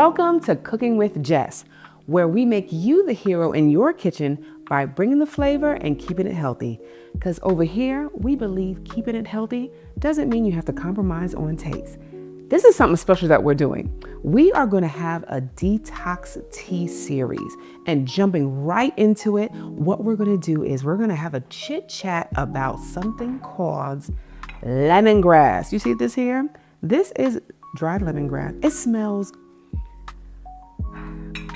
Welcome to Cooking with Jess, where we make you the hero in your kitchen by bringing the flavor and keeping it healthy. Because over here, we believe keeping it healthy doesn't mean you have to compromise on taste. This is something special that we're doing. We are going to have a detox tea series, and jumping right into it, what we're going to do is we're going to have a chit chat about something called lemongrass. You see this here? This is dried lemongrass. It smells.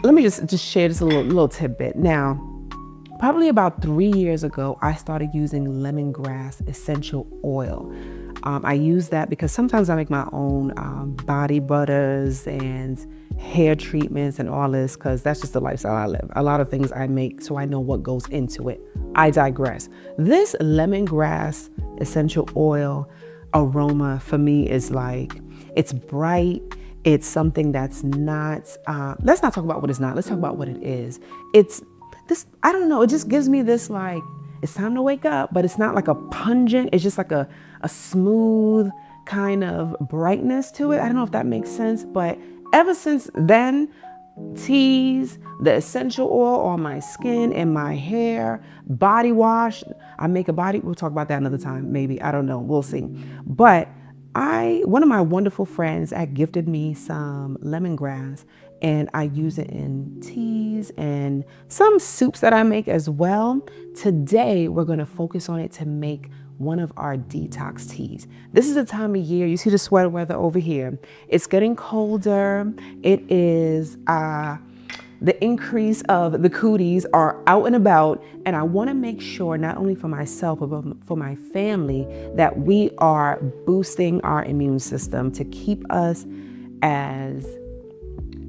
Let me just share this little tidbit. Now, probably about 3 years ago, I started using lemongrass essential oil. I use that because sometimes I make my own body butters and hair treatments and all this, because that's just the lifestyle I live. A lot of things I make, so I know what goes into it. I digress. This lemongrass essential oil aroma for me is like, it's bright. It's something that's not, let's not talk about what it's not. Let's talk about what it is. It's this, I don't know. It just gives me this like, it's time to wake up, but it's not like a pungent. It's just like a smooth kind of brightness to it. I don't know if that makes sense, but ever since then, teas, the essential oil on my skin and my hair, body wash. I make a body, we'll talk about that another time, maybe. I don't know. We'll see. But one of my wonderful friends had gifted me some lemongrass, and I use it in teas and some soups that I make as well. Today, we're going to focus on it to make one of our detox teas. This is the time of year. You see the sweater weather over here. It's getting colder. It is the increase of the cooties are out and about, and I want to make sure, not only for myself, but for my family, that we are boosting our immune system to keep us as,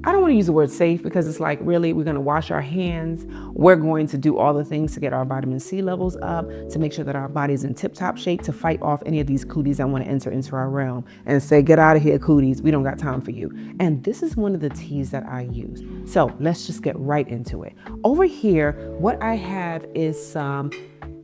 I don't want to use the word safe, because it's like, really, we're going to wash our hands. We're going to do all the things to get our vitamin C levels up, to make sure that our body's in tip-top shape, to fight off any of these cooties that want to enter into our realm and say, get out of here, cooties. We don't got time for you. And this is one of the teas that I use. So let's just get right into it. Over here, what I have is some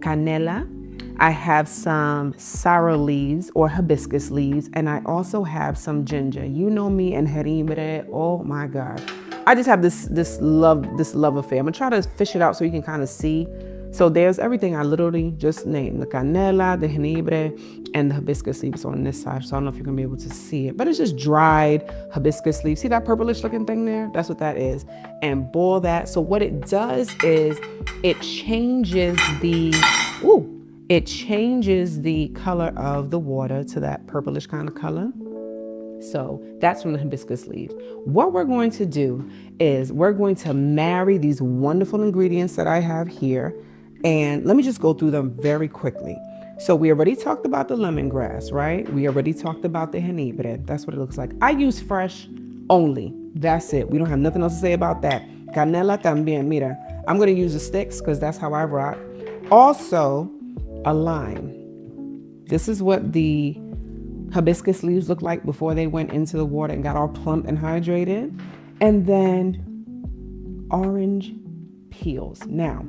canela. I have some sorrel leaves or hibiscus leaves, and I also have some ginger. You know me and jengibre. Oh my God. I just have this love affair. I'm gonna try to fish it out so you can kind of see. So there's everything I literally just named: the canela, the jengibre, and the hibiscus leaves on this side. So I don't know if you're gonna be able to see it, but it's just dried hibiscus leaves. See that purplish looking thing there? That's what that is. And boil that. So what it does is it changes it changes the color of the water to that purplish kind of color. So that's from the hibiscus leaves. What we're going to do is we're going to marry these wonderful ingredients that I have here. And let me just go through them very quickly. So we already talked about the lemongrass, right? We already talked about the jengibre. That's what it looks like. I use fresh only. That's it. We don't have nothing else to say about that. Canela también. Mira, I'm going to use the sticks because that's how I rock. Also, a lime. This is what the hibiscus leaves look like before they went into the water and got all plump and hydrated. And then orange peels. Now,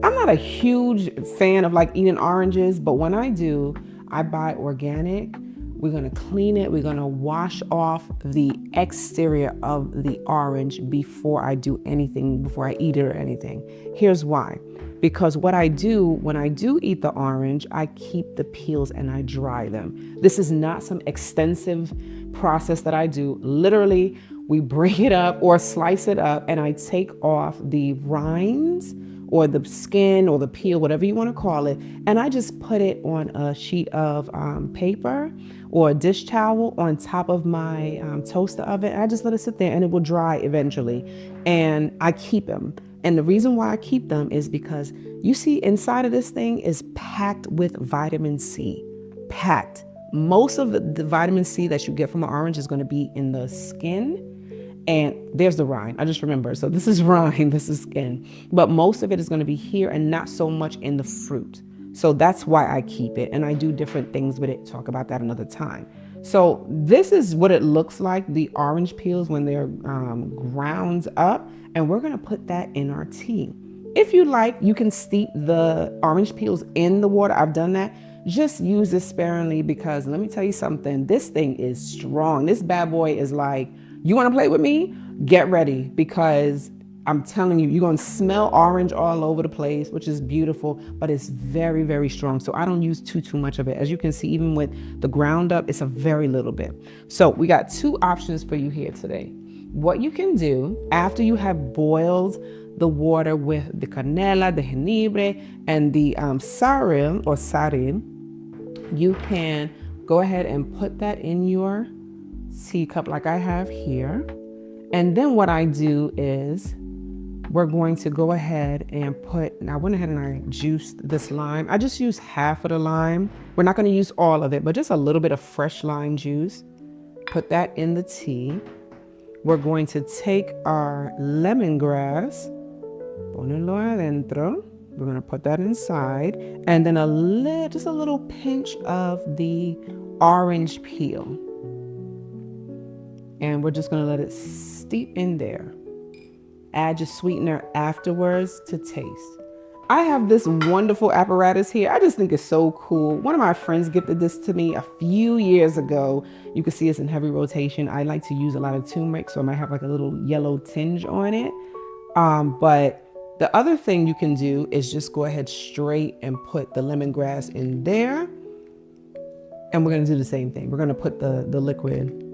I'm not a huge fan of like eating oranges, but when I do, I buy organic. We're going to clean it. We're going to wash off the exterior of the orange before I do anything, before I eat it or anything. Here's why. Because what I do when I do eat the orange, I keep the peels and I dry them. This is not some extensive process that I do. Literally, we bring it up or slice it up, and I take off the rinds or the skin or the peel, whatever you want to call it, and I just put it on a sheet of paper or a dish towel on top of my toaster oven. I just let it sit there and it will dry eventually, and I keep them. And the reason why I keep them is because you see inside of this thing is packed with vitamin C. Packed. Most of the vitamin C that you get from an orange is going to be in the skin. And there's the rind. I just remember. So this is rind, this is skin. But most of it is going to be here and not so much in the fruit. So that's why I keep it. And I do different things with it. Talk about that another time. So this is what it looks like, the orange peels when they're ground up. And we're going to put that in our tea. If you like, you can steep the orange peels in the water. I've done that. Just use this sparingly, because let me tell you something. This thing is strong. This bad boy is like, you want to play with me? get ready, because I'm telling you, you're going to smell orange all over the place, which is beautiful, but it's very, very strong. So I don't use too much of it. As you can see, even with the ground up, it's a very little bit. So we got two options for you here today. What you can do after you have boiled the water with the canela, the jengibre, and the sarin or sarin, you can go ahead and put that in your teacup like I have here. And then what I do is we're going to go ahead and I went ahead and I juiced this lime. I just used half of the lime. We're not going to use all of it, but just a little bit of fresh lime juice. Put that in the tea. We're going to take our lemongrass, ponerlo adentro. We're going to put that inside, and then just a little pinch of the orange peel. And we're just going to let it steep in there. Add your sweetener afterwards to taste. I have this wonderful apparatus here. I just think it's so cool. One of my friends gifted this to me a few years ago. You can see it's in heavy rotation. I like to use a lot of turmeric, so it might have like a little yellow tinge on it. But the other thing you can do is just go ahead straight and put the lemongrass in there. And we're going to do the same thing. We're going to put the liquid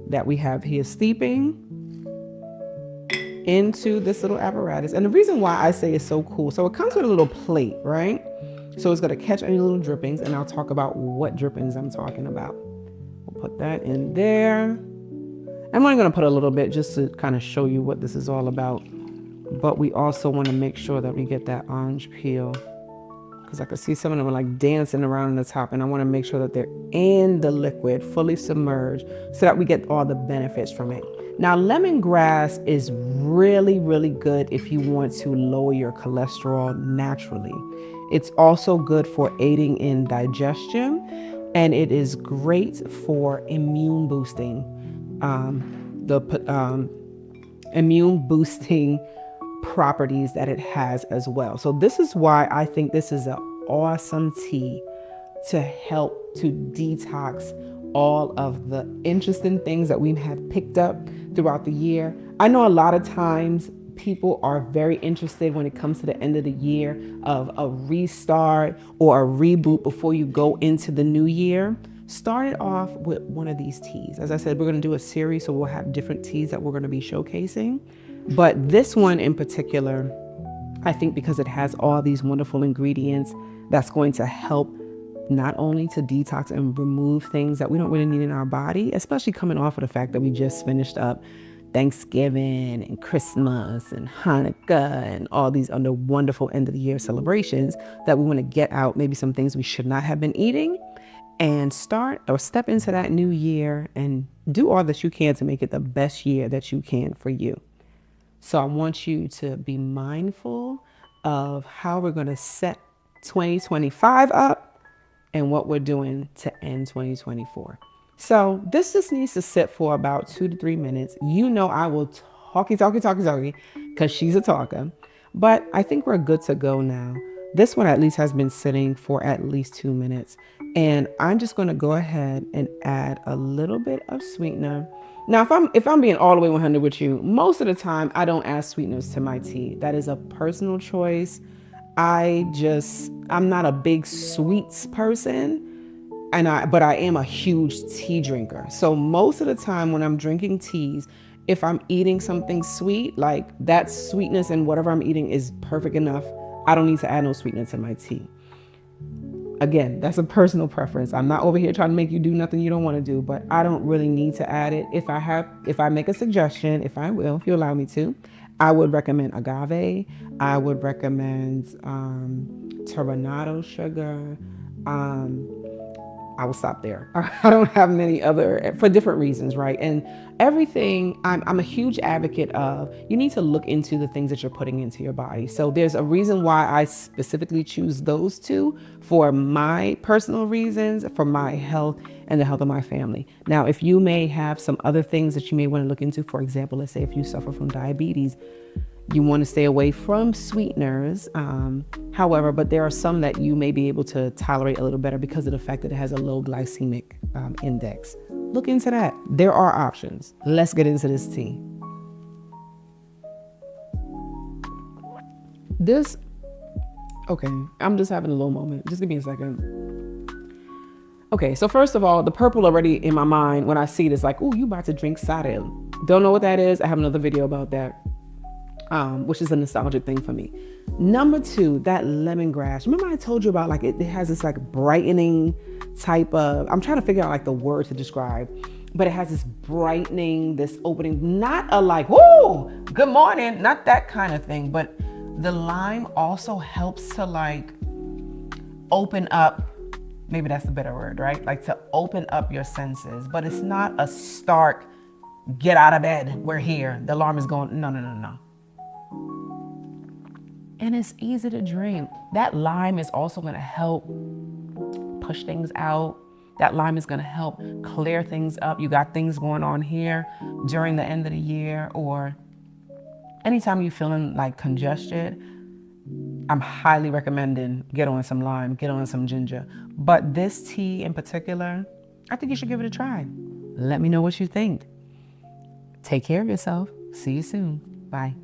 that we have here steeping into this little apparatus. And the reason why I say it's so cool, so it comes with a little plate, right? So it's going to catch any little drippings, and I'll talk about what drippings I'm talking about. We'll put that in there. I'm only going to put a little bit just to kind of show you what this is all about. But we also want to make sure that we get that orange peel, because I could see some of them are like dancing around on the top, and I want to make sure that they're in the liquid, fully submerged, so that we get all the benefits from it. Now, lemongrass is really, really good if you want to lower your cholesterol naturally. It's also good for aiding in digestion, and it is great for immune boosting, immune boosting properties that it has as well. So this is why I think this is an awesome tea to help to detox all of the interesting things that we have picked up throughout the year. I know a lot of times people are very interested when it comes to the end of the year of a restart or a reboot before you go into the new year. Start it off with one of these teas. As I said, we're going to do a series, so we'll have different teas that we're going to be showcasing. But this one in particular, I think because it has all these wonderful ingredients, that's going to help not only to detox and remove things that we don't really need in our body, especially coming off of the fact that we just finished up Thanksgiving and Christmas and Hanukkah and all these other wonderful end of the year celebrations, that we want to get out maybe some things we should not have been eating and start or step into that new year and do all that you can to make it the best year that you can for you. So I want you to be mindful of how we're going to set 2025 up and what we're doing to end 2024. So this just needs to sit for about 2 to 3 minutes. You know, I will talkie, because she's a talker, but I think we're good to go now. This one at least has been sitting for at least 2 minutes. And I'm just going to go ahead and add a little bit of sweetener. Now, if I'm being all the way 100 with you, most of the time I don't add sweeteners to my tea. That is a personal choice. I'm not a big sweets person, but I am a huge tea drinker. So most of the time when I'm drinking teas, if I'm eating something sweet, like that sweetness and whatever I'm eating is perfect enough. I don't need to add no sweetness to my tea. Again, that's a personal preference. I'm not over here trying to make you do nothing you don't want to do, but I don't really need to add it. If I make a suggestion, if you allow me to, I would recommend agave. I would recommend turbinado sugar. I will stop there. I don't have many other, for different reasons, right? And everything, I'm a huge advocate of, you need to look into the things that you're putting into your body. So there's a reason why I specifically choose those two for my personal reasons, for my health and the health of my family. Now, if you may have some other things that you may want to look into, for example, let's say if you suffer from diabetes, you want to stay away from sweeteners. However, but there are some that you may be able to tolerate a little better because of the fact that it has a low glycemic index. Look into that. There are options. Let's get into this tea. This, okay, I'm just having a little moment. Just give me a second. Okay, so first of all, the purple already in my mind when I see this, like, oh, you about to drink cider. Don't know what that is. I have another video about that, which is a nostalgic thing for me. Number two, that lemongrass. Remember I told you about like it has this like brightening type of, I'm trying to figure out like the word to describe, but it has this brightening, this opening, not a like, whoa, good morning, not that kind of thing, but the lime also helps to like open up, maybe that's the better word, right? Like to open up your senses, but it's not a stark, get out of bed, we're here, the alarm is going, no, no, no, no. And it's easy to drink. That lime is also gonna help push things out. That lime is gonna help clear things up. You got things going on here during the end of the year, or anytime you're feeling like congested, I'm highly recommending get on some lime, get on some ginger. But this tea in particular, I think you should give it a try. Let me know what you think. Take care of yourself. See you soon. Bye.